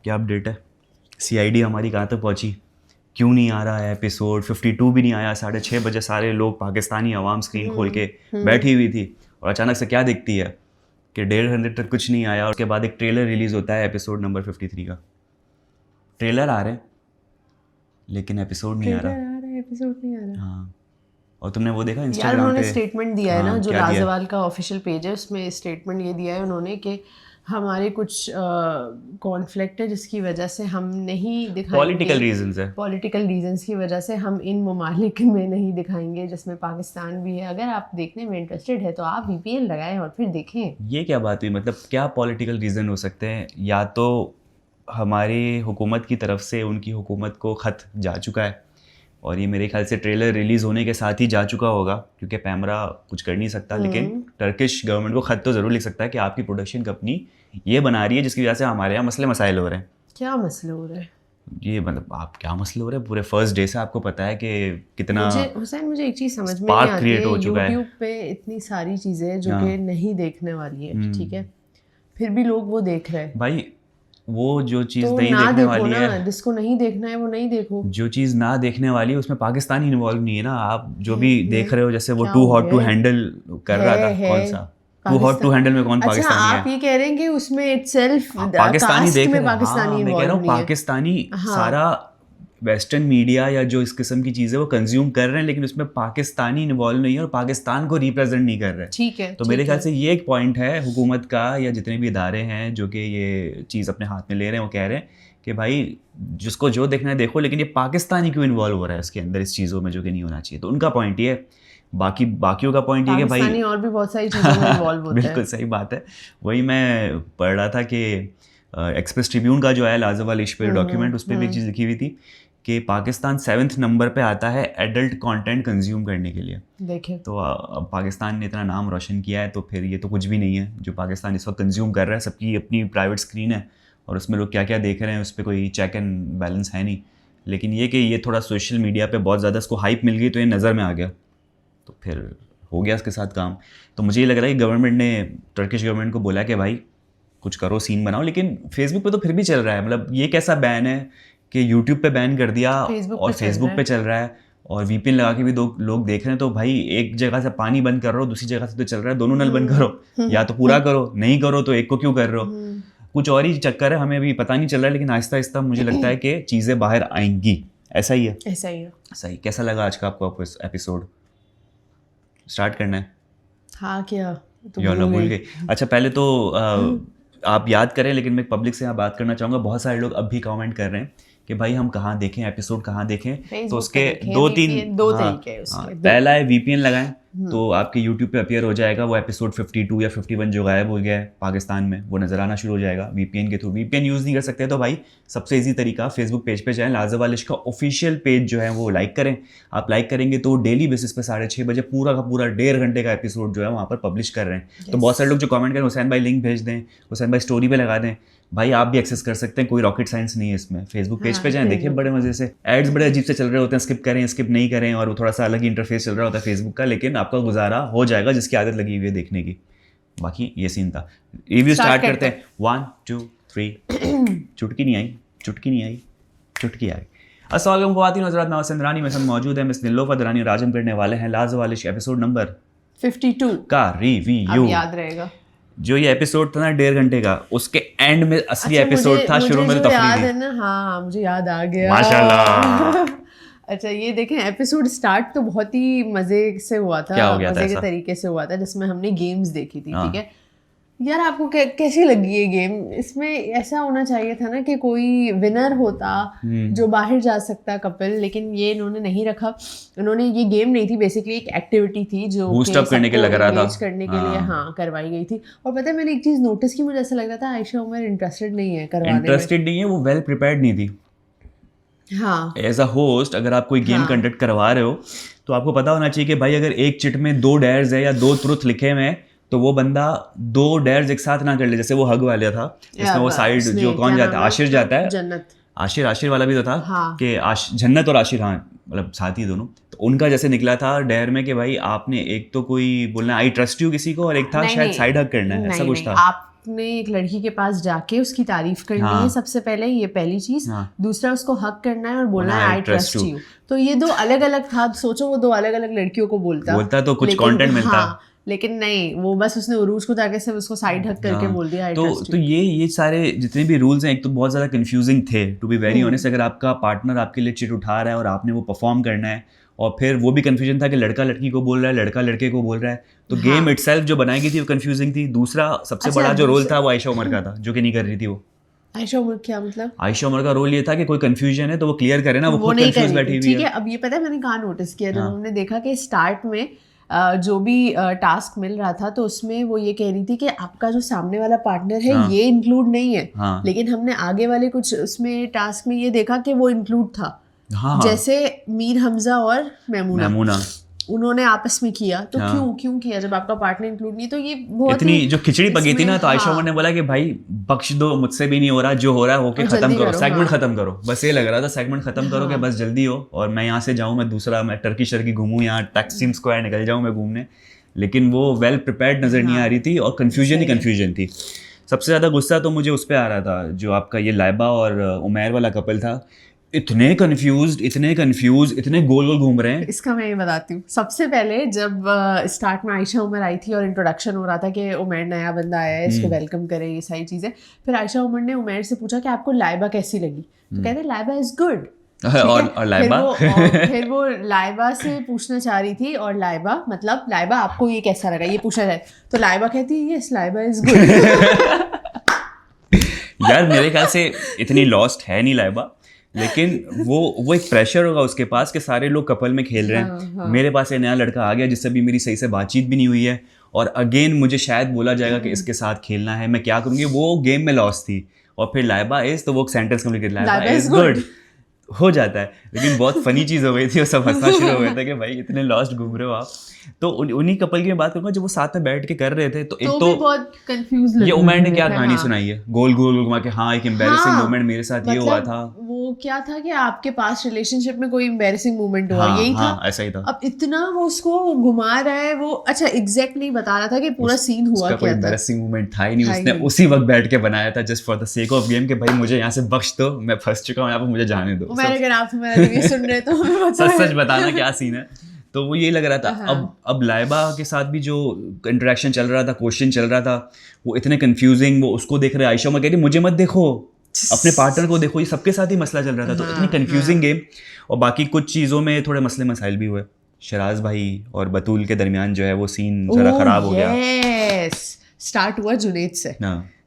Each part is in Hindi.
क्या अपडेट है? CID हमारी कहाँ तक पहुँची? क्यों नहीं आ रहा है एपिसोड? 52 भी नहीं आया। 6:30 बजे सारे लोग, पाकिस्तानी अवाम स्क्रीन खोल के बैठी हुई थी और अचानक से क्या दिखती है कि 1.5 घंटे तक कुछ नहीं आया और उसके बाद एक ट्रेलर रिलीज़ होता है एपिसोड नंबर 53 का। ट्रेलर आ रहे हैं लेकिन एपिसोड नहीं आ रहा। एपिसोड नहीं आ रहा। हाँ, और तुमने वो देखा यार इंस्टाग्राम उन्होंने पे? स्टेटमेंट दिया है ना, हाँ, जो क्या दिया है? लाजवाल का ऑफिशियल पेज है, उसमें स्टेटमेंट ये दिया है उन्होंने कि हमारे कुछ कॉन्फ्लिक्ट है जिसकी वजह से हम नहीं दिखाएंगे, पॉलिटिकल रीजंस है। पॉलिटिकल रीजंस की वजह से हम इन ममालिक में नहीं दिखाएंगे जिसमें पाकिस्तान भी है। अगर आप देखने में इंटरेस्टेड है तो आप VPN लगाएं और फिर देखें। ये क्या बात हुई? मतलब क्या पॉलिटिकल रीज़न हो सकते हैं? या तो हमारी हुकूमत की तरफ से उनकी हुकूमत को ख़त जा चुका है और ये मेरे ख्याल से ट्रेलर रिलीज़ होने के साथ ही जा चुका होगा, क्योंकि पैमरा कुछ कर नहीं सकता, लेकिन टर्किश गवर्नमेंट को ख़त तो ज़रूर लिख सकता है कि आपकी प्रोडक्शन कंपनी ये बना रही है जिसकी वजह से हमारे यहाँ मसले मसाइल हो रहे हैं। क्या मसले हो रहे हैं? ये मतलब आप क्या मसले हो रहे हैं? पूरे फर्स्ट डे से आपको पता है कि कितना मुझे एक चीज़ समझ में स्पार्क नहीं आती क्रिएट है, हो चुका है। यूट्यूब पे इतनी सारी चीज़ें जो हाँ। कि नहीं देखने वाली है, ठीक है, फिर भी लोग वो देख रहे हैं। भाई वो जो चीज़ तो नहीं ना देखने देखो वाली ना, है, जिसको नहीं देखना है वो नहीं देखो। जो चीज़ ना देखने वाली है उसमें पाकिस्तान ही इन्वॉल्व नहीं है ना। आप जो भी देख रहे हो, जैसे वो क्या टू हो हॉट टू गया है? हैंडल कर रहा था, है कौन सा टू हॉट टू हैंडल में कौन अच्छा, पाकिस्तानी आप है? ये कह रहे हैं कि उसमें इटसेल्फ पाकिस्तानी कास्ट देख में रहे हैं। पाकिस्तानी हाँ, मैं कह रहा इन्वॉल्व हूँ नहीं है। पाकिस्तानी हाँ। सारा वेस्टर्न मीडिया या जो इस किस्म की चीज़ें वो कंज्यूम कर रहे हैं, लेकिन उसमें पाकिस्तानी इन्वॉल्व नहीं है और पाकिस्तान को रिप्रेजेंट नहीं कर रहे हैं। ठीक है, तो मेरे ख्याल से ये एक पॉइंट है हुकूमत का या जितने भी इदारे हैं जो कि ये चीज़ अपने हाथ में ले रहे हैं, वो कह रहे हैं कि भाई जिसको जो देखना है देखो, लेकिन ये पाकिस्तानी क्यों इन्वॉल्व हो रहा है इसके अंदर, इस चीज़ों में जो कि नहीं होना चाहिए। तो उनका पॉइंट ये है। बाकियों का पॉइंट ये कि भाई पाकिस्तानी और भी बहुत सारी चीज़ों में इन्वॉल्व होते हैं। बिल्कुल सही बात है। वही मैं पढ़ रहा था कि एक्सप्रेस ट्रिब्यून का जो है लाजवाल इश्क पे डॉक्यूमेंट, उस पर भी एक चीज़ लिखी हुई थी कि पाकिस्तान 7th नंबर पे आता है एडल्ट कंटेंट कंज्यूम करने के लिए। देखें तो अब पाकिस्तान ने इतना नाम रोशन किया है तो फिर ये तो कुछ भी नहीं है जो पाकिस्तान इस वक्त कंज्यूम कर रहा है। सबकी अपनी प्राइवेट स्क्रीन है और उसमें लोग क्या क्या देख रहे हैं उस पर कोई चेक एंड बैलेंस है नहीं। लेकिन ये कि ये थोड़ा सोशल मीडिया पे बहुत ज़्यादा इसको हाइप मिल गई तो ये नज़र में आ गया, तो फिर हो गया इसके साथ काम। तो मुझे ये लग रहा है कि गवर्नमेंट ने टर्किश गवर्नमेंट को बोला कि भाई कुछ करो, सीन बनाओ। लेकिन फेसबुक पे तो फिर भी चल रहा है। मतलब ये कैसा बैन है कि यूट्यूब पे बैन कर दिया और फेसबुक पे चल रहा है और VPN लगा के भी दो लोग देख रहे हैं। तो भाई एक जगह से पानी बंद कर रहे हो, दूसरी जगह से तो चल रहा है, दोनों नल बंद करो या तो पूरा करो, नहीं करो तो एक को क्यों कर रहे हो? कुछ और ही चक्कर है, हमें अभी पता नहीं चल रहा है, लेकिन आहिस्ता आहिस्ता मुझे लगता है कि चीज़ें बाहर आएंगी। ऐसा ही है, ऐसा ही है। सही। कैसा लगा आज का आपको एपिसोड? स्टार्ट करना है? हाँ क्या तो या ना भूल गए? अच्छा, पहले तो आप याद करें, लेकिन मैं पब्लिक से यहाँ बात करना चाहूँगा। बहुत सारे लोग अब भी कमेंट कर रहे हैं कि भाई हम कहाँ देखें एपिसोड, कहाँ देखें? तो उसके दो तरीके हैं उसके। पहला है VPN लगाएं तो आपके YouTube पे अपीयर हो जाएगा वो एपिसोड 52 या 51 जो गायब हो गया है पाकिस्तान में, वो नज़र आना शुरू हो जाएगा VPN के थ्रू। VPN यूज़ नहीं कर सकते तो भाई सबसे ईजी तरीका, फेसबुक पेज पे जाएं, लाजवाल इश्क का ऑफिशियल पेज जो है वो लाइक करें। आप लाइक करेंगे तो डेली बेसिस पे 6:30 बजे पूरा का पूरा 1.5 घंटे का एपिसोड जो है वहाँ पर पब्लिश कर रहे हैं। तो बहुत सारे लोग जो कमेंट करें, हुसैन भाई लिंक भेज दें, हुसैन भाई स्टोरी पे लगा दें, भाई आप भी एक्सेस कर सकते हैं, कोई रॉकेट साइंस नहीं है इसमें। फेसबुक पेज पे जाएं, देखिए बड़े मजे से एड्स बड़े अजीब से चल रहे होते हैं, स्किप करें स्किप नहीं करें, और वो थोड़ा सा अलग ही इंटरफेस चल रहा होता है फेसबुक का, लेकिन आपका गुजारा हो जाएगा जिसकी आदत लगी हुई है देखने की। बाकी ये सीन था। रिव्यू स्टार्ट करते हैं। 1 2 3 चुटकी नहीं आई, चुटकी नहीं आई, चुटकी आई। अस्सलाम वालेकुम ख़वातीन और हज़रात, मैं हुसैन रानी में मौजूद है मिस निलोफा दरानी और आज हम करने वाले हैं लाजवाल इश्क एपिसोड नंबर 52 का रिव्यू। याद रहेगा जो ये एपिसोड था ना 1.5 घंटे का, उसके एंड में असली एपिसोड था, शुरू में तो तफरीह थी ना। हाँ मुझे याद आ गया, माशाल्लाह। अच्छा ये देखें, एपिसोड स्टार्ट तो बहुत ही मजे से हुआ था। क्या हो गया था मजे के ऐसा? तरीके से हुआ था जिसमें हमने गेम्स देखी थी। हाँ। ठीक है यार, आपको कैसी लगी ये गेम? इसमें ऐसा होना चाहिए था ना कि कोई विनर होता जो बाहर जा सकता कपल, लेकिन ये इन्होंने नहीं रखा। इन्होंने, ये गेम नहीं थी, बेसिकली एक एक्टिविटी थी जो बूस्ट अप करने के लग रहा था, करने के लिए हाँ करवाई गई थी। और पता है मैंने एक चीज नोटिस की, मुझे ऐसा लग रहा था आयशा उमर इंटरेस्टेड नहीं है करवाने में। इंटरेस्टेड नहीं है, वो वेल प्रिपेयर्ड नहीं थी। हाँ एज अ होस्ट अगर आप कोई गेम कंडक्ट करवा रहे हो तो आपको पता होना चाहिए कि भाई अगर एक चिट में 2 डेयर्स है या 2 ट्रुथ लिखे हुए हैं तो वो बंदा 2 डेयर्स एक साथ ना कर ले। जैसे वो हग वाला था जिसमें वो साइड जो कौन जाता है, आशिर जाता है, जन्नत, आशिर वाला भी तो था कि जन्नत और आशिर, हाँ मतलब साथी दोनों। तो उनका जैसे निकला था डेयर में कि भाई आपने एक तो कोई बोलना आई ट्रस्ट यू किसी को, और एक था शायद साइड हग करना है, ऐसा कुछ था। ने एक लड़की के पास जाके उसकी तारीफ करनी है सबसे पहले, ये पहली चीज। दूसरा, उसको हक करना है और बोलना है आई ट्रस्ट यू। तो ये दो अलग अलग था, सोचो वो दो अलग अलग लड़कियों को बोलता तो कुछ कंटेंट मिलता। लेकिन नहीं, वो बस उसने उरूज को जाके सिर्फ उसको साइड हक करके बोल दिया। तो ये सारे जितने भी रूल्स हैं एक तो बहुत ज़्यादा कंफ्यूजिंग थे, टू बी वेरी ऑनेस्ट। अगर आपका पार्टनर आपके लिए चिट उठा रहा है और आपने वो परफॉर्म करना है, और फिर वो भी कंफ्यूजन था कि लड़का लड़की को बोल रहा है, लड़का लड़के को बोल रहा है, तो गेम इटसेल्फ जो बनाई गई थी वो कंफ्यूजिंग थी। दूसरा सबसे बड़ा जो रोल था वो आयशा उमर का था, जो कि नहीं कर रही थी वो। आयशा उमर क्या मतलब? आयशा उमर का रोल ये था कि कोई कंफ्यूजन है तो वो क्लियर करे ना, वो खुद कंफ्यूज बैठी हुई है। ठीक है, अब ये पता है मैंने कहाँ नोटिस किया, जब हमने देखा कि स्टार्ट में जो भी टास्क मिल रहा था तो उसमें वो ये कह रही थी कि आपका जो सामने वाला पार्टनर है ये इंक्लूड नहीं है। लेकिन हमने आगे वाले कुछ उसमें टास्क में ये देखा कि वो इंक्लूड था। जैसे मीर हमजा और मैमूना उन्होंने आपस में किया, तो क्यों किया जब आपका पार्टनर इंक्लूड नहीं? तो ये बहुत इतनी जो खिचड़ी पकी थी ना, तो आयशा उमर ने बोला कि भाई बख्श दो, मुझसे भी नहीं हो रहा, जो हो रहा है होके खत्म करो, सेगमेंट खत्म करो। बस ये लग रहा था सेगमेंट खत्म करो कि बस जल्दी हो और मैं यहाँ से जाऊँ, मैं टर्की शर्की घूमूँ, यहाँ टैक्सिम स्क्वायर निकल जाऊँ मैं घूमने। लेकिन वो वेल प्रिपेयर्ड नजर नहीं आ रही थी और कंफ्यूजन ही कंफ्यूजन थी। सबसे ज्यादा गुस्सा तो मुझे उस पर आ रहा था जो आपका ये लाइबा और उमैर वाला कपल था। इतने कंफ्यूज, इतने गोल गोल घूम रहे हैं। इसका मैं ये बताती हूँ। सबसे पहले जब स्टार्ट में आयशा उमर आई थी और इंट्रोडक्शन हो रहा था कि उमैर नया बंदा आया है, इसको वेलकम करें, ये सारी चीजें। फिर आयशा उमर ने उमैर से पूछा कि आपको लाइबा कैसी लगी, तो कहते लाइबा इज गुड। और लाइबा फिर वो लाइबा से पूछना चाह रही थी, और लाइबा मतलब लाइबा आपको ये कैसा लगा, ये पूछा जाए, तो लाइबा कहती है यस लाइबा इज गुड। यार मेरे ख्याल से इतनी लॉस्ट है नहीं लाइबा, लेकिन वो एक प्रेशर होगा उसके पास कि सारे लोग कपल में खेल रहे हैं। मेरे पास एक नया लड़का आ गया जिससे भी मेरी सही से बातचीत भी नहीं हुई है, और अगेन मुझे शायद बोला जाएगा कि इसके साथ खेलना है, मैं क्या करूँगी? वो गेम में लॉस थी। और फिर लाइबा इज, तो वो sentence complete, Laiba is good हो जाता है। लेकिन बहुत फनी चीज़ हो गई थी और सब हंसना शुरू हो गया था कि भाई इतने लॉस्ट घूम रहे हो आप। तो उन्हीं कपल की मैं बात करूंगा जब वो साथ में बैठ के कर रहे थे, तो एक तो बहुत कंफ्यूज ये उमैर ने क्या कहानी सुनाई है, गोल गोल घुमा के, हाँ एक एम्बैरेसिंग मोमेंट मेरे साथ ये हुआ था। वो क्या था कि आपके पास रिलेशनशिप में कोई एम्बैरेसिंग मोमेंट हुआ, यही था, ऐसा ही था। अब इतना वो उसको घुमा रहा है, वो अच्छा एग्जैक्ट नहीं बता रहा था कि पूरा सीन हुआ क्या, कोई एम्बैरेसिंग मोमेंट था ही नहीं, उसने उसी वक्त बैठ के बनाया था just for the sake of game कि भाई मुझे यहाँ से बख्श दो, मैं फंस चुका हूँ यहाँ पर, मुझे जाने दो। अगर आप हमारा रिव्यू सुन रहे तो सच बताना क्या सीन है। तो वो ये लग रहा था। अब लाइबा के साथ भी जो इंटरेक्शन चल रहा था, क्वेश्चन चल रहा था, वो इतने कंफ्यूजिंग, वो उसको देख रहे, आयशा उमर कह रही मुझे मत देखो, अपने पार्टनर को देखो, ये सबके साथ ही मसला चल रहा था। तो इतनी कंफ्यूजिंग गेम, और बाकी कुछ चीज़ों में थोड़े मसले मसाइल भी हुए। शराज भाई और बतूल के दरमियान जो है वो सीन जरा खराब हो गया। स्टार्ट हुआ जुनैद से,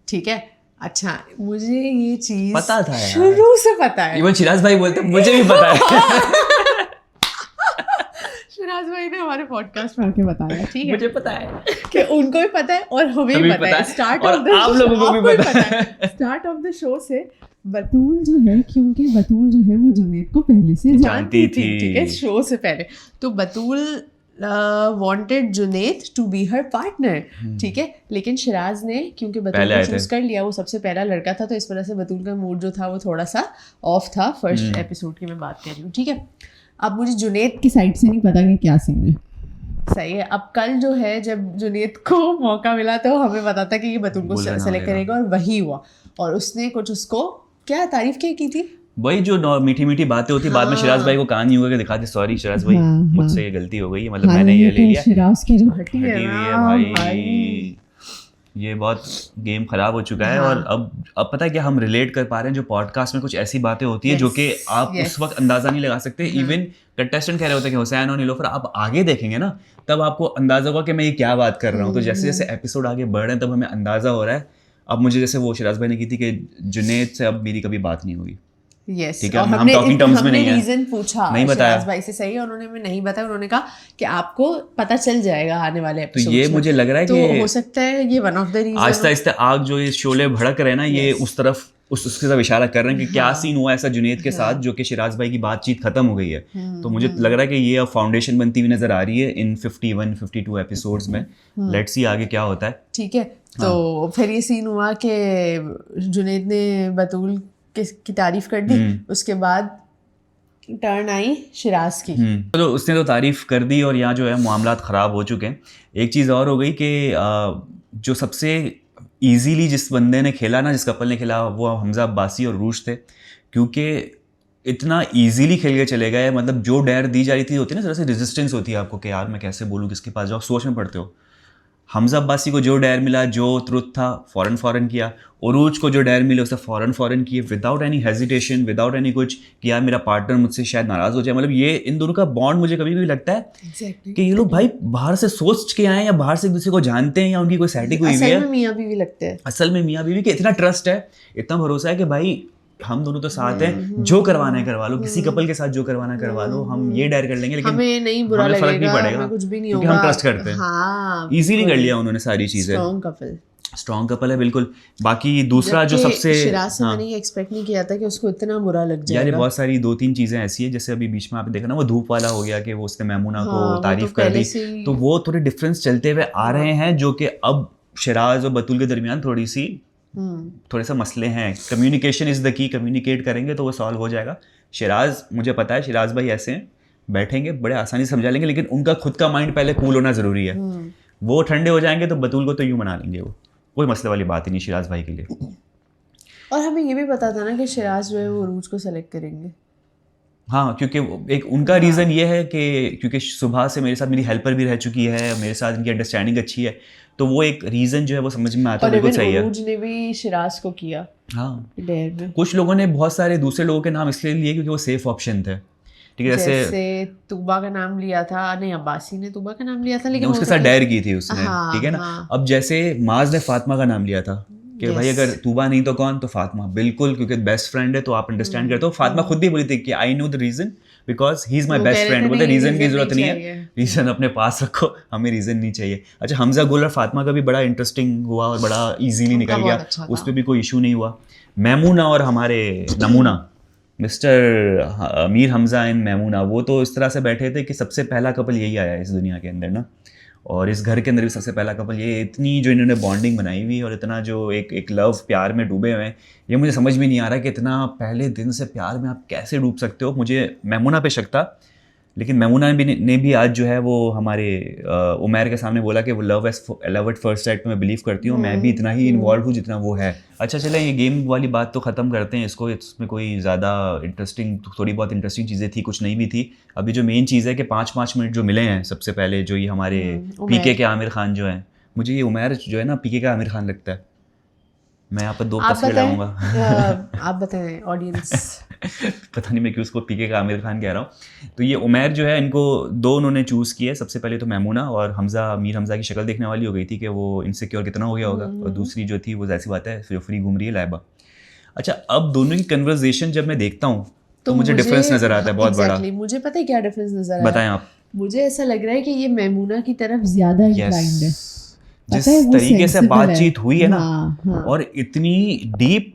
ठीक है। अच्छा, मुझे ये चीज पता था यार, शुरू से पता है। इवन शिराज भाई बोलते मुझे भी पता है। शिराज भाई ने हमारे पॉडकास्ट में आके बताया, ठीक है, मुझे पता है कि उनको भी पता है और हमें भी पता है। स्टार्ट ऑफ द आप लोगों को भी पता है। स्टार्ट ऑफ द शो से बतूल जो है, क्योंकि बतूल जो है वो जुनैद को पहले से जानती थी, ठीक है, शो से पहले। तो Batool wanted Junaid to be her partner, ठीक है। लेकिन शिराज ने क्योंकि बतूल को चूज कर लिया, वो सबसे पहला लड़का था, तो इस वजह से बतूल का मूड जो था वो थोड़ा सा ऑफ था। फर्स्ट एपिसोड की मैं बात कर रही हूँ, ठीक है। अब मुझे जुनैद की साइड से नहीं पता कि क्या सीन है, सही है। अब कल जो है जब जुनैद को मौका मिला तो हमें पता था कि ये बतूल को सेलेक्ट करेगा, और वही हुआ। और उसने कुछ उसको क्या तारीफ क्या की थी, वही जो मीठी मीठी बातें होती, बाद में शिराज भाई को कान नहीं होगा कि दिखाते सॉरी शिराज भाई, मुझसे ये गलती हो गई है, मतलब मैंने ये ले लिया। शिराज की जो हटी है भाई, ये बहुत गेम खराब हो चुका है। और अब पता है क्या, हम रिलेट कर पा रहे हैं जो पॉडकास्ट में कुछ ऐसी बातें होती है जो कि आप उस वक्त अंदाजा नहीं लगा सकते। इवन कंटेस्टेंट कह रहे होते हैं कि हुसैन और नीलोफर, आप आगे देखेंगे ना तब आपको अंदाजा होगा कि मैं ये क्या बात कर रहा हूँ। तो जैसे जैसे एपिसोड आगे बढ़ रहे हैं तब हमें अंदाजा हो रहा है। अब मुझे जैसे वो शिराज भाई ने की थी कि जुनैद से अब मेरी कभी बात नहीं होगी, ठीक है, हमने रीजन पूछा नहीं बताया भाई से, सही है, उन्होंने हमें नहीं बताया। उन्होंने कहा कि आपको पता चल जाएगा आने वाले एपिसोड्स में। तो ये मुझे लग रहा है कि हो सकता है ये one of the reason. Aahista Aahista आग जो ये शोले भड़क रहे हैं ना, ये उस तरफ उसके तरफ इशारा कर रहे हैं कि क्या सीन हुआ ऐसा जुनैद के साथ जो कि शिराज भाई की बातचीत खत्म हो गई है। तो मुझे लग रहा है कि ये अब फाउंडेशन बनती हुई नजर आ रही है इन 51-52 एपिसोड्स में। लेट्स सी आगे क्या होता है, ठीक है। तो फिर ये सीन हुआ कि जुनैद ने बतूल की तारीफ कर दी, उसके बाद टर्न आई शिराज की। तो उसने तो तारीफ कर दी और यहाँ जो है मामलात ख़राब हो चुके हैं। एक चीज़ और हो गई कि जो सबसे ईजीली जिस बंदे ने खेला ना, जिस कपल ने खेला, वो हमजा अब्बासी और रूज थे, क्योंकि इतना ईजीली खेल के चले गए। मतलब जो डेयर दी जा रही थी, होती है ना थोड़ा सी रेजिस्टेंस होती है आपको कि यार मैं कैसे बोलूँ, किसके पास जाओ, सोच में पड़ते हो। हमजा अब्बासी को जो डेयर मिला, जो ट्रुथ था, फ़ौरन किया। उरूज को जो डेयर मिले उसे फ़ौरन किए, without any hesitation, without any कुछ कि यार मेरा पार्टनर मुझसे शायद नाराज़ हो जाए। मतलब ये इन दोनों का बॉन्ड मुझे कभी कभी लगता है कि ये लोग भाई बाहर से सोच के आए, या बाहर से एक दूसरे को जानते हैं, या उनकी कोई सेटिंग हुई है। असल में मियाँ बीवी लगते हैं। असल में मियाँ बीवी के इतना ट्रस्ट है, इतना भरोसा है कि भाई हम दोनों तो साथ हैं, जो करवाना है करवा लो, किसी कपल के साथ जो करवाना है करवा लो, हम ये डायर कर लेंगे, लेकिन हमें नहीं बुरा लगेगा, फर्क नहीं पड़ेगा, कुछ भी नहीं क्योंकि होगा, हम ट्रस्ट करते हैं। हाँ, इजीली कर लिया उन्होंने सारी चीजें। स्ट्रॉन्ग कपल है बिल्कुल। बाकी दूसरा जो सबसे शिराज से मैंने एक्सपेक्ट नहीं किया था कि उसको इतना बुरा लग जाएगा। यार बहुत सारी 2-3 चीजें ऐसी है, जैसे अभी बीच में आपने देखा ना वो धूप वाला हो गया कि वो उसने मैमूना को तारीफ कर दी, तो वो थोड़े डिफरेंस चलते हुए आ रहे हैं, जो कि अब शिराज और बतूल के दरमियान थोड़े सा मसले हैं। Communication is the key, communicate करेंगे तो वो सॉल्व हो जाएगा। शिराज, मुझे पता है शिराज भाई ऐसे हैं, बैठेंगे बड़े आसानी से समझा लेंगे, लेकिन उनका खुद का माइंड पहले कूल होना ज़रूरी है। वो ठंडे हो जाएंगे तो बतूल को तो यूँ मना लेंगे, वो कोई मसले वाली बात ही नहीं शिराज भाई के लिए। और हमें ये भी पता था ना कि शिराज जो है वो उरूज को सेलेक्ट करेंगे। हाँ, क्योंकि एक उनका रीज़न ये है कि क्योंकि सुबह से मेरे साथ मेरी हेल्पर भी रह चुकी है, मेरे साथ इनकी अंडरस्टैंडिंग अच्छी है, तो वो एक रीज़न जो है वो समझ में आता है, बिल्कुल सही है। उरूज ने भी शिराज को किया। हाँ, डेयर में कुछ लोगों ने बहुत सारे दूसरे लोगों के नाम इसलिए लिए क्योंकि वो सेफ ऑप्शन थे, ठीक है। जैसे तूबा का नाम लिया था, नहीं अब्बासी ने तूबा का नाम लिया था, लेकिन उसके साथ डेयर की थी उसने, ठीक है ना। अब जैसे माज ने फातिमा का नाम लिया था कि भाई अगर तूबा नहीं तो कौन, तो फातिमा, बिल्कुल, क्योंकि बेस्ट फ्रेंड है तो आप अंडरस्टैंड करते हो। फातिमा खुद भी बोली थी कि I know the reason because he is my best friend. बोलते रीजन की जरूरत नहीं है, रीजन अपने पास रखो, हमें रीजन नहीं चाहिए। अच्छा, हमजा गुल और फातिमा का भी बड़ा इंटरेस्टिंग हुआ और बड़ा इजीली निकल गया, उस पर भी कोई इशू नहीं हुआ। मैमूना और हमारे नमूना मिस्टर अमीर हमजा एंड मैमूना, वो तो इस तरह से बैठे थे कि सबसे पहला कपल यही आया इस दुनिया के अंदर ना, और इस घर के अंदर भी सबसे पहला कपल ये। इतनी जो इन्होंने बॉन्डिंग बनाई हुई और इतना जो एक लव प्यार में डूबे हुए हैं, ये मुझे समझ में नहीं आ रहा कि इतना पहले दिन से प्यार में आप कैसे डूब सकते हो। मुझे मैमूना पे शक था, लेकिन मैमूना ने भी आज जो है वो हमारे उमैर के सामने बोला कि वो लव एट फर्स्ट साइट पे मैं बिलीव करती हूँ, मैं भी इतना ही इन्वॉल्व हूँ जितना वो है। अच्छा चलें, ये गेम वाली बात तो ख़त्म करते हैं इसको, इसमें कोई ज़्यादा इंटरेस्टिंग, थोड़ी बहुत इंटरेस्टिंग चीज़ें थी, कुछ नहीं भी थी। अभी जो मेन चीज़ है कि 5-5 मिनट जो मिले हैं सबसे पहले, जो ये हमारे पीके के आमिर खान जो हैं, मुझे ये उमैर जो है ना पीके का आमिर खान लगता है। मैं यहाँ पर 2 तस्वीर लगाऊंगा। आप बताएं ऑडियंस। पता नहीं मैं क्यों उसको पीके का आमिर खान कह रहा हूँ। तो ये उमैर जो है, इनको 2 उन्होंने चूज़ किए। सबसे पहले तो मैमूना, और हमजा, मीर हमजा की शक्ल देखने वाली हो गई थी कि वो इनसिक्योर कितना हो गया होगा, और दूसरी जो थी वो ऐसी बात है जो फ्री घूम रही है, लाइबा। अच्छा, अब दोनों की कन्वर्सेशन जब मैं देखता हूँ तो मुझे डिफरेंस नज़र आता है बहुत बड़ा। मुझे पता है क्या डिफरेंस नज़र आता है, बताएं आप। मुझे ऐसा लग रहा है कि ये मैमूना की तरफ ज़्यादा इंक्लाइंड है। जिस तरीके से बातचीत हुई है ना, और इतनी डीप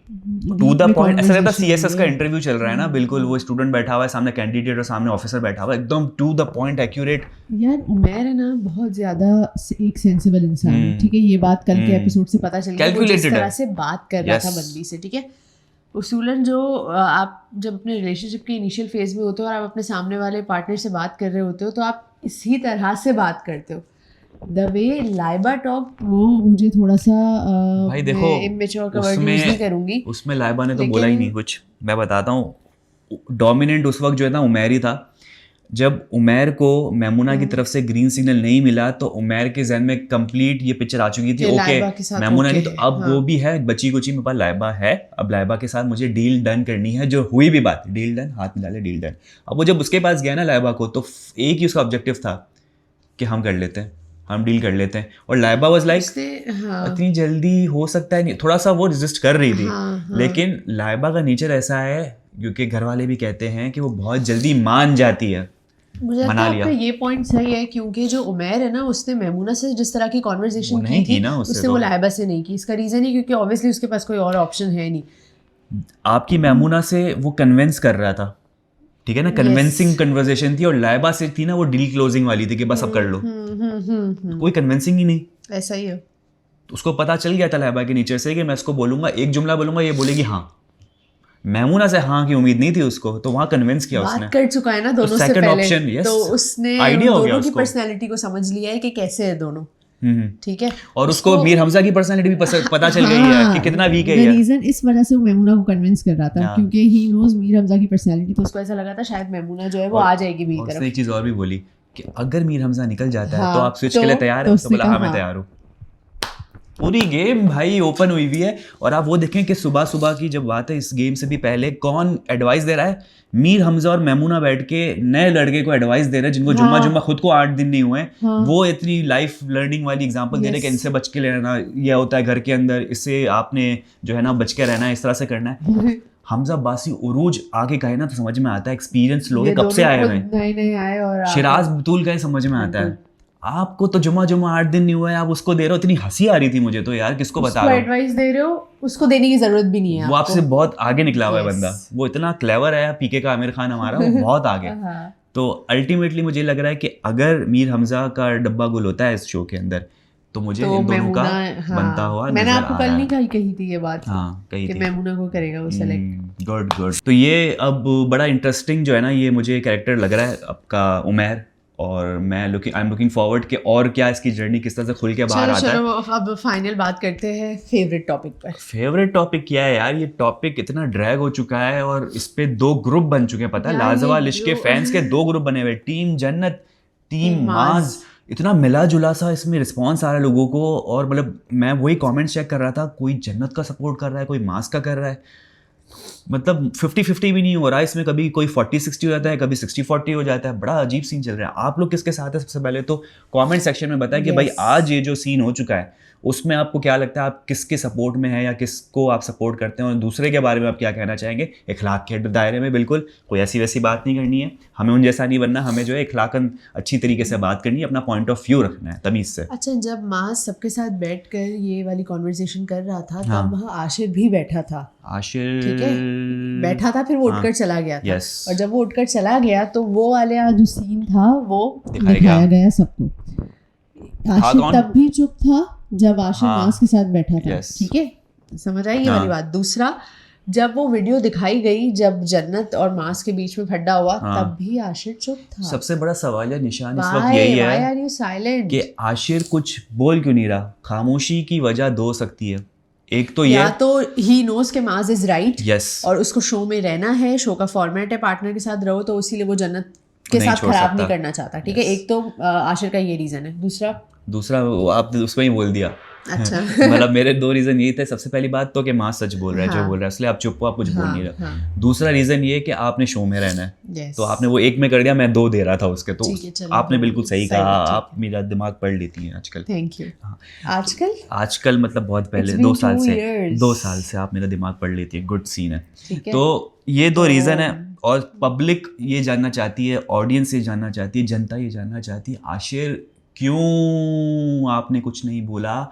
टू द पॉइंट, ऐसा लगता है सीएसएस का इंटरव्यू चल रहा है ना, बिल्कुल। वो स्टूडेंट बैठा हुआ है सामने, कैंडिडेट और सामने ऑफिसर बैठा हुआ है, एकदम टू द पॉइंट, एक्यूरेट। यार उमैर है ना बहुत ज्यादा एक सेंसिबल इंसान है, ठीक है। ये बात कल के एपिसोड से पता चल गई, वो जिस तरह से बात कर रहा था बंदी से, ठीक है। उसूलन जो आप जब अपने रिलेशनशिप के इनिशियल फेज में होते हो और आप अपने सामने वाले पार्टनर से बात कर रहे होते हो, तो आप इसी तरह से बात करते हो। द वे लाइबा टॉक, वो मुझे थोड़ा सा भाई देखो, इमेच्योर का वर्ड यूज नहीं करूंगी, उसमें लाइबा ने तो बोला ही नहीं कुछ। मैं बताता हूँ, डोमिनेंट उस वक्त जो है ना उमैर ही था। जब उमैर को मैमूना की तरफ से ग्रीन सिग्नल नहीं मिला तो उमैर के जहन में कंप्लीट ये पिक्चर आ चुकी थी, ओके मैमूना नहीं तो अब वो भी है, बची कुची मेरे पास लाइबा है, अब लाइबा के साथ मुझे डील डन करनी है। जो हुई भी बात, डील डन, हाथ मिला ले, डील डन। अब वो जब उसके पास गया ना लाइबा को, तो एक ही उसका ऑब्जेक्टिव था कि हम कर लेते हैं, हम डील कर लेते हैं। और लाइबा वाज लाइक इतनी जल्दी हो सकता है नहीं, थोड़ा सा वो रेजिस्ट कर रही थी। लेकिन लाइबा का नेचर ऐसा है, क्योंकि घर वाले भी कहते हैं कि वो बहुत जल्दी मान जाती है। मुझे लगता है आपका ये पॉइंट सही है, क्योंकि जो उमैर है ना, उसने मैमूना से जिस तरह की कॉन्वर्सेशन की थी ना, उसने वो लाइबा से नहीं की। इसका रीजन ही क्योंकि ऑब्वियसली उसके पास कोई और ऑप्शन है नहीं। आपकी मैमूना से वो कन्विंस कर रहा था, ठीक है ना, कन्विंसिंग कन्वर्सेशन थी। और लाइबा से थी ना वो डील क्लोजिंग वाली थी कि बस अब कर लो, कोई कन्विंसिंग ही नहीं। ऐसा ही है। उसको पता चल गया था लाइबा के नीचे से कि मैं इसको बोलूंगा, एक जुमला बोलूंगा, ये बोलेगी हाँ। मैमूना से हाँ की उम्मीद नहीं थी उसको, तो वहां कन्विंस किया उसने। बात कर चुका है ना दोनों से पहले, तो उसने दोनों की पर्सनैलिटी को समझ लिया है कि कैसे है दोनों। ठीक है, और उसको मीर हमजा की पर्सनालिटी भी पता चल गई है कि कितना वीक है ये। रीजन इस वजह से वो मेमूना को कन्विंस कर रहा था क्योंकि ही नोज मीर हमजा की पर्सनालिटी, तो उसको ऐसा लगा था शायद मेमूना जो है वो आ जाएगी मीर तरफ। उसने एक चीज और भी बोली कि अगर मीर हमजा निकल जाता है तो आप स्विच के लिए तैयार हैं? तो बोला हाँ मैं तैयार हूँ। पूरी गेम भाई ओपन हुई हुई है। और आप वो देखें कि सुबह सुबह की जब बात है, इस गेम से भी पहले कौन एडवाइस दे रहा है? मीर हमजा और मेमूना बैठ के नए लड़के को एडवाइस दे रहे हैं जिनको जुम्मा खुद को 8 दिन नहीं हुए। वो इतनी लाइफ लर्निंग वाली एग्जांपल दे रहे हैं कि इनसे बच के रहना, ये होता है घर के अंदर, इससे आपने जो है ना बच के रहना है, इस तरह से करना है। हमजा अब्बासी उरूज आगे कहे ना तो समझ में आता है, एक्सपीरियंस लोग कब से आए हुए, नए आए, और शिराज बतूल कहे समझ में आता है। आपको तो जुम्मा 8 दिन नहीं हुआ है, आप उसको दे रहे हो। इतनी हंसी आ रही थी मुझे तो यार, किसको बता रहे हो? एडवाइस दे रहे हो, उसको देने की जरूरत भी नहीं है। वो आपसे बहुत आगे निकला हुआ है बंदा, वो इतना क्लेवर है। पीके का आमिर खान हमारा, वो बहुत आगे। तो अल्टीमेटली मुझे लग रहा है कि अगर मीर हमजा का डब्बा गुल होता है इस शो के अंदर तो मुझे इन दोनों का बनता हुआ मैंने आपको कल नहीं कही थी ये बात, कही थी मेमूना को करेगा वो सेलेक्ट। गुड। तो ये अब बड़ा इंटरेस्टिंग जो है ना, ये मुझे कैरेक्टर लग रहा है आपका उमैर, और मैं आई एम लुकिंग फॉरवर्ड कि और क्या इसकी जर्नी किस तरह से खुल के बाहर आता है। चलो अब फाइनल बात करते हैं फेवरेट टॉपिक पर। फेवरेट टॉपिक क्या है यार? ये टॉपिक इतना ड्रैग हो चुका है और इस पे 2 ग्रुप बन चुके हैं, पता है? लाजवाब इश्क के फैंस के 2 ग्रुप बने हुए, टीम जन्नत, टीम माज। इतना मिला जुला सा इसमें रिस्पॉन्स आ रहा है लोगों को। और मतलब मैं वही कमेंट चेक कर रहा था, कोई जन्नत का सपोर्ट कर रहा है, कोई मास का कर रहा है, मतलब 50-50 भी नहीं हो रहा है इसमें। कभी कोई 40-60 हो जाता है, कभी 60-40 हो जाता है। बड़ा अजीब सीन चल रहा है। आप लोग किसके साथ है? सबसे पहले तो कमेंट सेक्शन में बताएं कि भाई आज ये जो सीन हो चुका है उसमें आपको क्या लगता है, आप किसके सपोर्ट में हैं या किसको आप सपोर्ट करते हैं, और दूसरे के बारे में आप क्या कहना चाहेंगे इखलाक के दायरे में। बिल्कुल कोई ऐसी वैसी बात नहीं करनी है, हमें उन जैसा नहीं बनना, हमें जो है इखलाकन अच्छी तरीके से बात करनी है, अपना पॉइंट ऑफ व्यू रखना है तमीज़ से। अच्छा, जब मास सबके साथ बैठकर ये वाली कॉन्वर्सेशन कर रहा था तब वहाँ आशिर भी बैठा था। आशिर ठीक है, बैठा था, फिर वो उठकर चला गया था। और जब वो उठकर चला गया तो वो वाले जो सीन था वो दिखाया गया सबको। आशिर तब भी चुप था जब आशिर मास के साथ बैठा था। ठीक है, समझ आई ये वाली बात। दूसरा, जब वो वीडियो दिखाई गई जब जन्नत और मास के बीच में फड्डा हुआ तब भी आशिर चुप था। सबसे बड़ा सवाल या निशान इस वक्त यही है कि आशिर कुछ बोल क्यों नहीं रहा। खामोशी की वजह 2 सकती है, एक तो या तो ही नोज के माज इज राइट, और उसको शो में रहना है, शो का फॉर्मेट है, पार्टनर के साथ रहो, तो इसीलिए वो जन्नत के साथ खराब नहीं करना चाहता। ठीक है, एक तो आशिर का ये रीजन है। दूसरा आपने उसमें ही बोल दिया। अच्छा मतलब मेरे 2 रीजन यही थे। सबसे पहली बात तो कि माँ सच बोल रहा है, जो बोल रहा है, इसलिए आप चुप हो, आप कुछ बोल नहीं रहे। दूसरा रीजन ये कि आपने शो में रहना है, तो आपने वो 1 में कर दिया, मैं 2 दे रहा था उसके, तो आपने बिल्कुल सही कहा। आप मेरा दिमाग पढ़ लेती हैं आजकल। Thank you. आजकल मतलब बहुत पहले 2 साल से आप मेरा दिमाग पढ़ लेती है। गुड सीन है। तो ये 2 रीजन है। और पब्लिक ये जानना चाहती है, ऑडियंस ये जानना चाहती है, जनता ये जानना चाहती है, आशिर क्यों आपने कुछ नहीं बोला।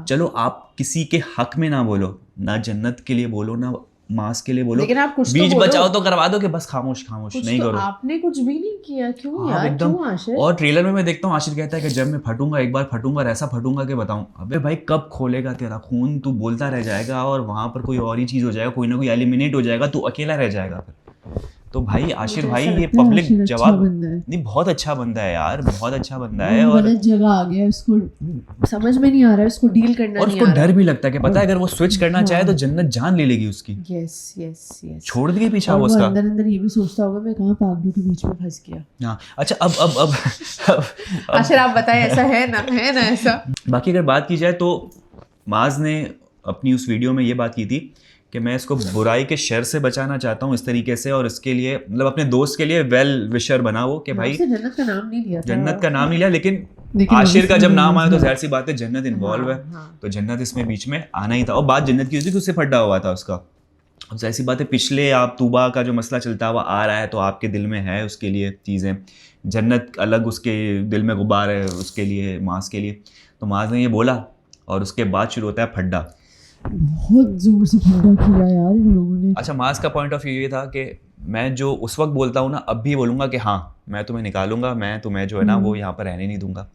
चलो आप किसी के हक में ना बोलो, ना जन्नत के लिए बोलो, ना मास के लिए बोलो, लेकिन आप कुछ बीच तो बचाओ तो करवा दो कि बस खामोश नहीं करो। आपने कुछ भी नहीं किया, क्यों यार, क्यों आशिर? और ट्रेलर में मैं देखता हूँ आशिर कहता है कि जब मैं फटूंगा, एक बार फटूंगा और ऐसा फटूंगा कि बताऊं। अबे भाई कब खोलेगा तेरा खून? तू बोलता रह जाएगा और वहां पर कोई और ही चीज हो जाएगा, कोई ना कोई एलिमिनेट हो जाएगा, तू अकेला रह जाएगा फिर। तो भाई आशिर भाई ये पब्लिक जवाब नहीं, बहुत अच्छा बंदा है यार, बहुत अच्छा बंदा है। और गलत जगह आ गया, उसको समझ में नहीं आ रहा है, उसको डील करना और उसको डर भी लगता है कि पता है अगर वो स्विच करना चाहे तो जन्नत जान ले लेगी उसकी। यस छोड़ देगी पीछा वो उसका। अंदर ये भी सोचता होगा मैं कहाँ पागलों के बीच में फंस गया। हाँ अच्छा, अब आशिर आप बताएं, ऐसा है ना ऐसा। बाकी अगर बात की जाए तो माज ने अपनी उस वीडियो में ये बात की थी कि मैं इसको बुराई के शर से बचाना चाहता हूँ इस तरीके से, और इसके लिए मतलब अपने दोस्त के लिए वेल विशर बना वो कि भाई जन्नत का नाम नहीं लिया, लेकिन आशिर का जब नाम आया तो जाहिर सी बात है जन्नत इन्वॉल्व है। तो जन्नत इसमें बीच में आना ही था। और बात जन्नत की होती थी, उससे फड्डा हुआ था उसका। अब जाहिर सी बात है पिछले आप तूबा का जो मसला चलता हुआ आ रहा है, तो आपके दिल में है उसके लिए चीज़ें। जन्नत अलग उसके दिल में गुब्बार है उसके लिए, मास के लिए। तो मास ने ये बोला और उसके बाद शुरू होता है फड्डा। बहुत जोर से फड्डा किया यार इन लोगों ने। अच्छा, मास का पॉइंट ऑफ व्यू ये था कि मैं जो उस वक्त बोलता हूँ ना, अब भी बोलूँगा कि हाँ मैं तुम्हें निकालूंगा, मैं तुम्हें जो है ना वो यहाँ पर रहने नहीं दूंगा।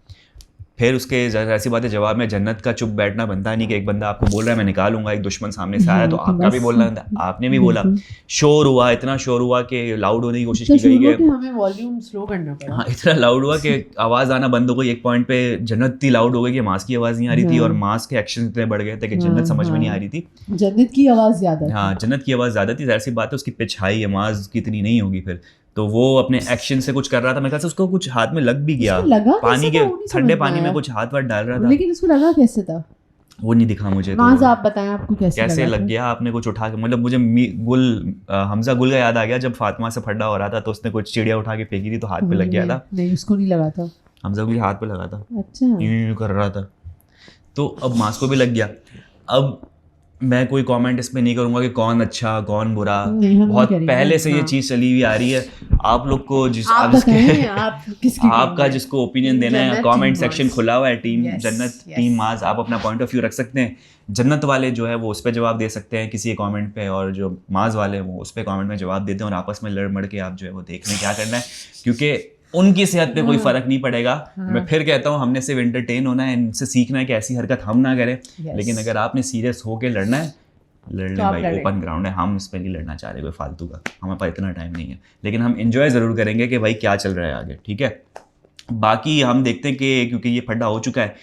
फिर उसके ऐसी बात है जवाब में जन्नत का चुप बैठना बनता नहीं कि एक बंदा आपको बोल रहा है मैं निकालूंगा, एक दुश्मन सामने से आया तो आपका भी बोलना था, आपने भी बोला। शोर हुआ, इतना शोर हुआ कि लाउड होने की कोशिश की गई है, हमें वॉल्यूम स्लो करना पड़ा। हाँ, इतना लाउड हुआ कि आवाज़ आना बंद हो गई। एक पॉइंट पे जन्नत इतनी लाउड हो गई कि मास की आवाज़ नहीं आ रही थी और मास के एक्शन इतने बढ़ गए थे कि जन्नत समझ में नहीं आ रही थी। जन्नत की आवाज़ ज़्यादा, हाँ जन्नत की आवाज़ ज़्यादा थी, ज़ाहिर सी बात है उसकी पिच हाई, आवाज़ की इतनी नहीं होगी। फिर तो वो अपने एक्शन से कुछ कर रहा था, मेरे ख्याल से उसको कुछ हाथ में लग भी गया, पानी के ठंडे पानी में कुछ हाथ वाथ डाल रहा था, लेकिन उसको लगा कैसे था वो नहीं दिखा मुझे। तो आप बताएं आपको कैसे लग गया? आपने कुछ उठा के, मतलब मुझे हमजा गुल का याद आ गया, जब फातिमा से फड्डा हो रहा था तो उसने कुछ चिड़िया उठा के फेंकी थी तो हाथ पे लग गया था। नहीं उसको नहीं लगा था, हमजा गुल के हाथ पे लगा था। अच्छा, यूं कर रहा था तो अब मास को भी लग गया। अब मैं कोई कमेंट इस पे नहीं करूंगा कि कौन अच्छा कौन बुरा, बहुत पहले से ये चीज़ चली हुई आ रही है। आप लोग को आपका जिसको ओपिनियन देना है, कमेंट सेक्शन खुला हुआ है, टीम जन्नत टीम माज, आप अपना पॉइंट ऑफ व्यू रख सकते हैं। जन्नत वाले जो है वो उस पर जवाब दे सकते हैं किसी कमेंट पे, और जो माज वाले वो उस पर कमेंट में जवाब देते हैं, और आपस में लड़ मड़ के आप जो है वो देख लें क्या करना है, क्योंकि उनकी सेहत पे कोई फर्क नहीं पड़ेगा। मैं फिर कहता हूँ हमने सिर्फ एंटरटेन होना है, इनसे सीखना है कि ऐसी हरकत हम ना करें। लेकिन अगर आपने सीरियस होके लड़ना है, लड़ लें भाई, ओपन ग्राउंड है, हम इस पर नहीं लड़ना चाह रहे कोई फालतू का, हमारे पास इतना टाइम नहीं है। लेकिन हम एंजॉय ज़रूर करेंगे कि भाई क्या चल रहा है आगे, ठीक है। बाकी हम देखते हैं कि क्योंकि ये फड्डा हो चुका है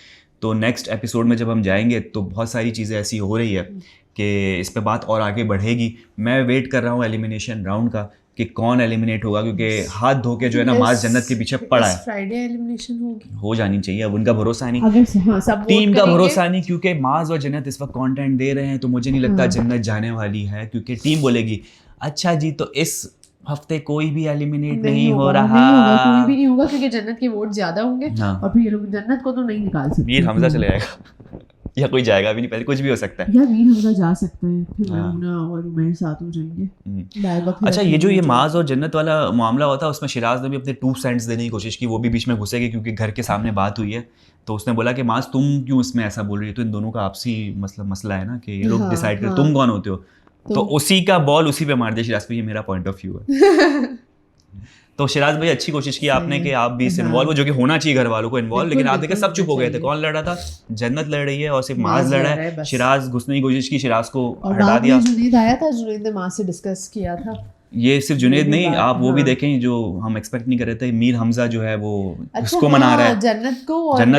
तो नेक्स्ट एपिसोड में जब हम जाएंगे तो बहुत सारी चीज़ें ऐसी हो रही है कि इस पे बात और आगे बढ़ेगी। मैं वेट कर रहा हूँ एलिमिनेशन राउंड का कि कौन एलिमिनेट होगा, क्योंकि हाथ धो के जो है ना मास जन्नत के पीछे पड़ा है। फ्राइडे एलिमिनेशन होगी, हो जानी चाहिए, अब उनका भरोसा नहीं, सब टीम का भरोसा नहीं, क्योंकि मास और जन्नत इस वक्त कंटेंट दे रहे हैं तो मुझे नहीं लगता जन्नत जाने वाली है, क्योंकि टीम बोलेगी अच्छा जी तो इस हफ्ते कोई भी एलिमिनेट नहीं हो रहा, कोई भी नहीं होगा क्योंकि जन्नत के वोट ज्यादा होंगे और फिर ये लोग जन्नत को तो नहीं निकाल सकते। मीर हमजा चले जाएगा या कोई जाएगा भी नहीं, पहले कुछ भी हो सकता है। यार मीर हमजा जा सकता है, फिर मैमुना और उमैर साथ हो जाएंगे। अच्छा ये जो ये माज और जन्नत वाला मामला होता है उसमें शिराज ने भी अपने 2 सेंट्स देने की कोशिश की, वो भी बीच में घुसे गए क्योंकि घर के सामने बात हुई है। तो उसने बोला कि माज तुम क्यों इसमें ऐसा बोल रही हो, तो इन दोनों का आपसी मसला है ना कि ये लोग डिसाइड कर तुम कौन होते हो, तो उसी का बॉल उसी पे मार दिया शिराज पे। ये मेरा पॉइंट ऑफ व्यू है। तो शिराज भाई अच्छी कोशिश की आपने कि आप भी इस इन्वॉल्व हो, जो कि होना चाहिए घर वालों को इन्वॉल्व, लेकिन आप देखिए सब चुप हो गए थे। कौन लड़ रहा था? जन्नत लड़ रही है और सिर्फ माज लड़ रहा है। शिराज घुसने की कोशिश की, शिराज को हटा दिया। जुनैद आया था, जुनैद ने माज से डिस्कस किया था। ये सिर्फ जुनैद नहीं, आप वो भी देखें जो हम एक्सपेक्ट नहीं कर रहे थे, मीर हमजा जो है वो उसको मना रहा है, जन्नत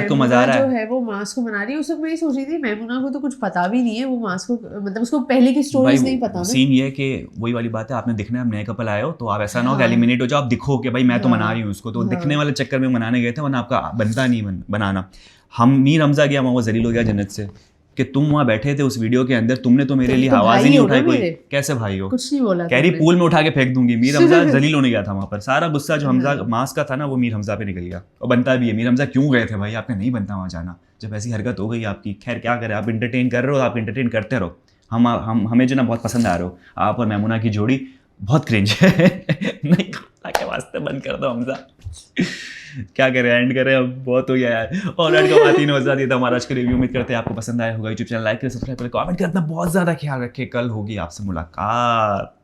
को मजा रहा है, जो है वो मास को मना रही है। उस वक्त मैं सोच रही थी मैमुना को तो कुछ पता भी नहीं है, वो मास को मतलब उसको पहले की स्टोरीज नहीं पता। सीन ये है कि वही वाली बात है, आपने दिखना है, आप नए कपल आए हो तो आप ऐसा ना हो कि एलिमिनेट हो जाओ, आप दिखो कि भाई मैं तो मना रही हूँ उसको, तो दिखने वाले चक्कर में मनाने गए थे, वरना आपका बनता नहीं बनाना। मीर हमजा गया वहाँ, वो जलील हो गया जन्नत से कि तुम वहाँ बैठे थे उस वीडियो के अंदर, तुमने तो मेरे लिए आवाज ही नहीं उठाई। कोई कैसे भाई हो? कुछ नहीं बोला, कह रही पूल में उठा के फेंक दूंगी। मीर हमजा जलील होने गया था वहाँ पर, सारा गुस्सा जो हमजा मास का था ना वो मीर हमजा पे निकल गया। और बनता भी है, मीर हमजा क्यों गए थे भाई, आपने नहीं बनता वहाँ जाना जब ऐसी हरकत हो गई आपकी। खैर क्या करें, आप इंटरटेन कर रहे हो, आप इंटरटेन करते रहो। हमें जो ना बहुत पसंद आ रहे हो आप और मैमुना की जोड़ी, बहुत क्रिंज है। नहीं के वास्ते बंद कर दो हमजा, क्या करें, एंड करें, अब बहुत हो गया यार। और ख़वातीन वज़ात, ये था हमारा आज का रिव्यू। उम्मीद करते हैं आपको पसंद आया होगा। यूट्यूब चैनल लाइक करें, सब्सक्राइब करें, कमेंट करें, अपना बहुत ज़्यादा ख्याल रखें। कल होगी आपसे मुलाकात।